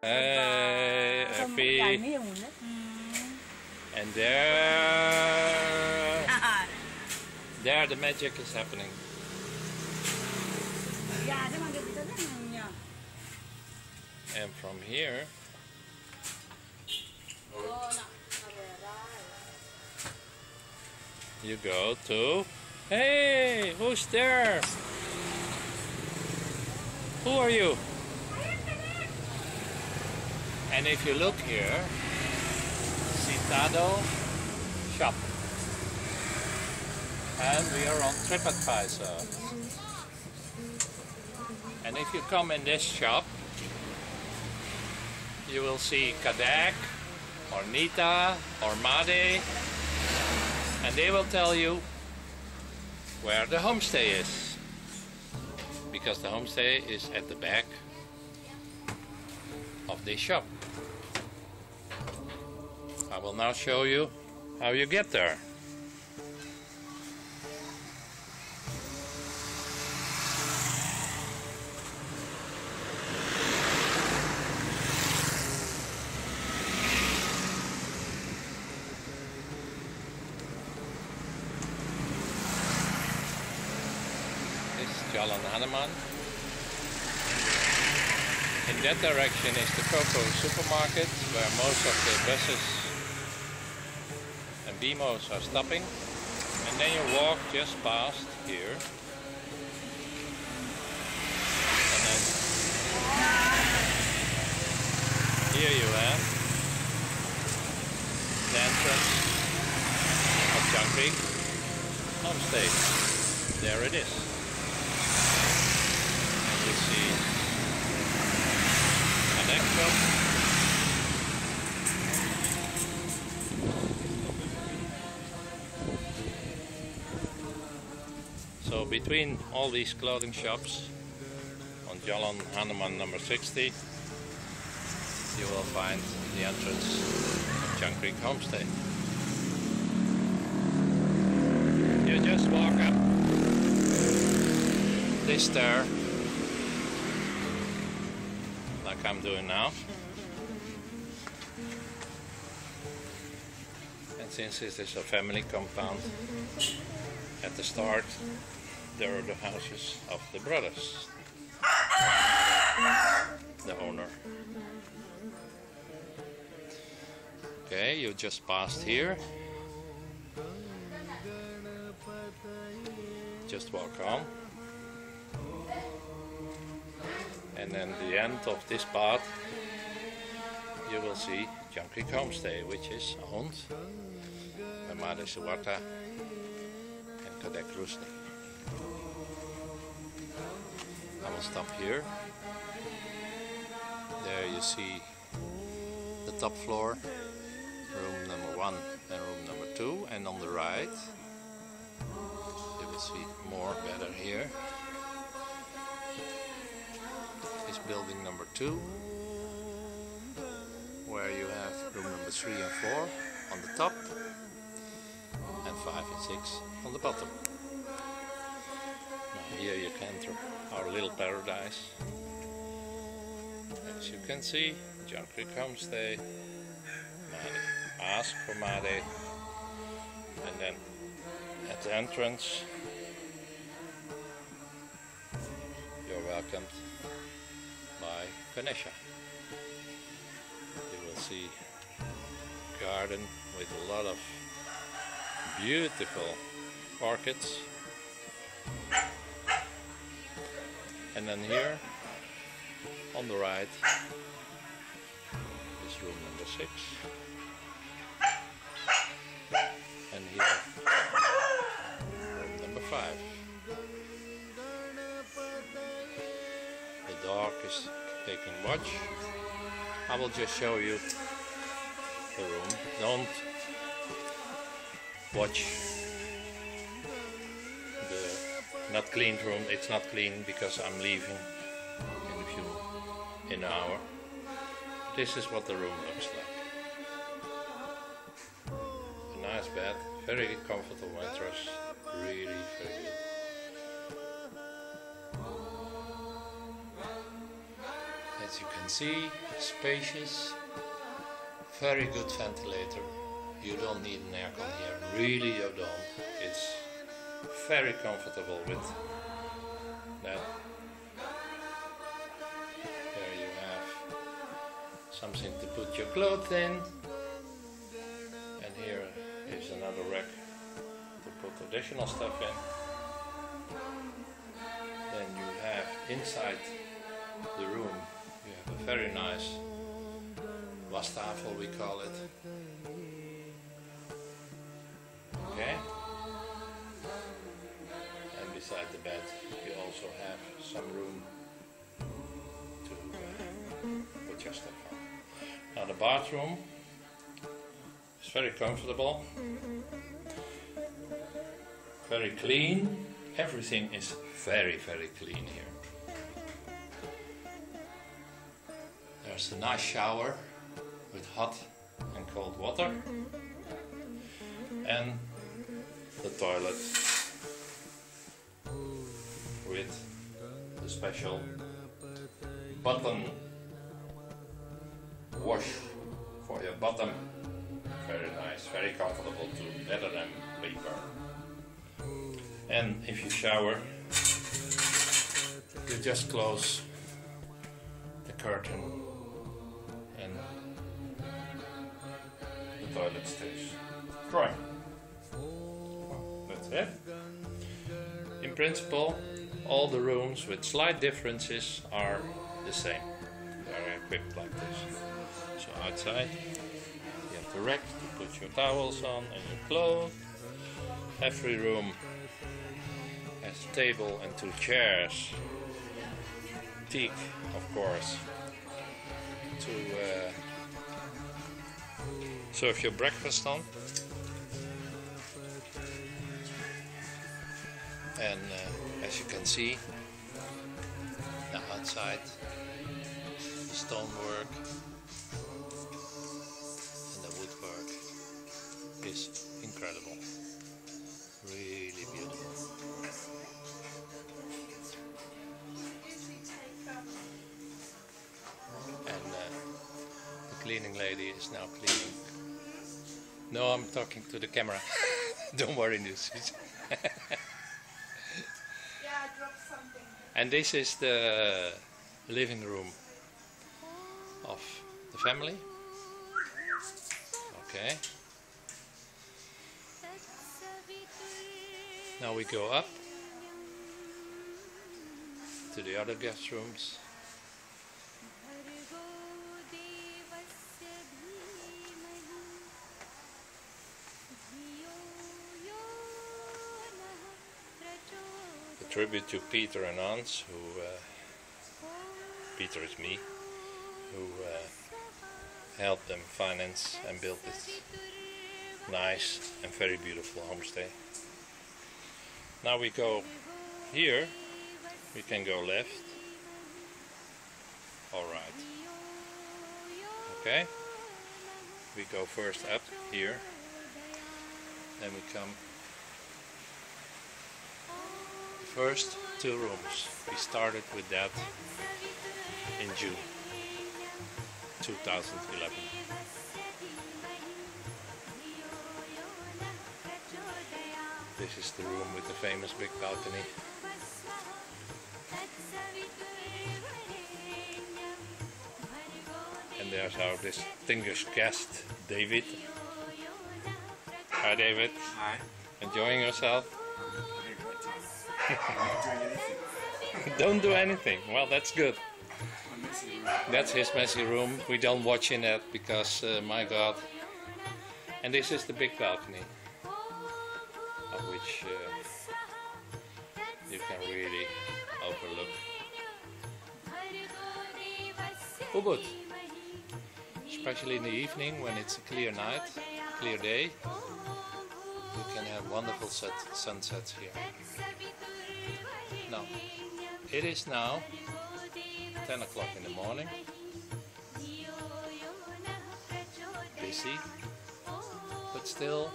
Hey, Không có vài Effie. miếng nữa. And there the magic is happening. Dạ, thế mà cái gì đó rất là nhỉ. And from here, you go to. Hey, who's there? Who are you? And if you look here, Citado shop. And we are on TripAdvisor. And if you come in this shop, you will see Kadek or Nita or Made, and they will tell you where the homestay is, because the homestay is at the back of this shop. I will now show you how you get there. This is Jalan Hanuman. In that direction is the Coco supermarket, where most of the buses and BMOs are stopping. And then you walk just past here. And then here you have the entrance of Jangkrik Homestay. There it is. And you see an egg shop. So between all these clothing shops on Jalan Hanuman number 60, you will find the entrance of Jangkrik Homestay. You just walk up this stair, like I'm doing now. And since this is a family compound, at the start there are the houses of the brothers, the owner. Okay, you just passed here. Just walk on. And then the end of this path, you will see Jangkrik Homestay, which is owned by Made Suwarta and Kadek Rusnik. I will stop here. There you see the top floor, room number 1 and room number 2, and on the right you will see more better here is building number 2, where you have room number 3 and 4 on the top and 5 and 6 on the bottom. Now here you can enter our little paradise. As you can see, Jangkrik Homestay, Made. Ask for Made, and then at the entrance you're welcomed by Ganesha. You will see a garden with a lot of beautiful orchids. And then here on the right is room number 6. And here room number 5. The dog is taking watch. I will just show you the room. Don't watch the not cleaned room. It's not clean because I'm leaving in an hour. This is what the room looks like. A nice bed, very comfortable mattress, really very good. As you can see, spacious, very good ventilator. You don't need an aircon here, really you don't. It's very comfortable with that. There you have something to put your clothes in. And here is another rack to put additional stuff in. Then you have inside the room, you have a very nice wastafel, we call it. Okay. And beside the bed you also have some room to put your stuff on. Now the bathroom is very comfortable, very clean. Everything is very clean here. There's a nice shower with hot and cold water, and the toilet with the special button wash for your bottom. Very nice, very comfortable too, better than paper. And if you shower, you just close the curtain and the toilet stays dry. That's it. In principle, all the rooms with slight differences are the same. They are equipped like this. So outside you have the rack to put your towels on and your clothes. Every room has a table and 2 chairs. Teak, of course, to serve your breakfast on. And as you can see, now outside, the stonework and the woodwork is incredible. Really beautiful. And the cleaning lady is now cleaning. No, I'm talking to the camera. Don't worry, Lucy. And this is the living room of the family. Okay. Now we go up to the other guest rooms. A tribute to Peter and Hans, who Peter is me, who helped them finance and build this nice and very beautiful homestay. Now we go here, we can go left. Alright. Okay. We go first up here, then we come first 2 rooms. We started with that in June 2011. This is the room with the famous big balcony. And there's our distinguished guest, David. Hi, David. Hi. Enjoying yourself? Don't Don't do do anything. anything. Well, that's good. I'm messy. That's his messy room. We don't watch in it because, my God. And this is the big balcony, of which you can really overlook Ubud. Especially in the evening when it's a clear night, clear day, you can have wonderful sunsets here. Now, it is now 10 o'clock in the morning. Busy, but still,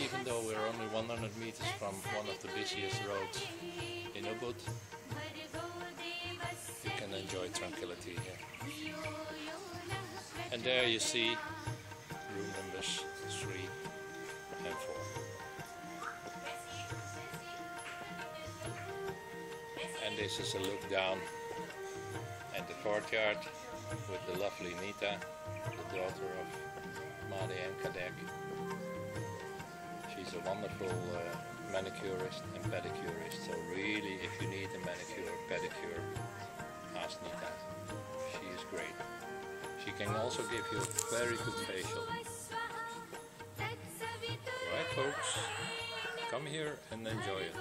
even though we're only 100 meters from one of the busiest roads in Ubud, you can enjoy tranquility here. And there you see room numbers 3 and 4. And this is a look down at the courtyard with the lovely Nita, the daughter of Made and Kadek. She's a wonderful manicurist and pedicurist, so really if you need a manicure, pedicure, ask Nita. She is great. She can also give you a very good facial. Alright folks, come here and enjoy it.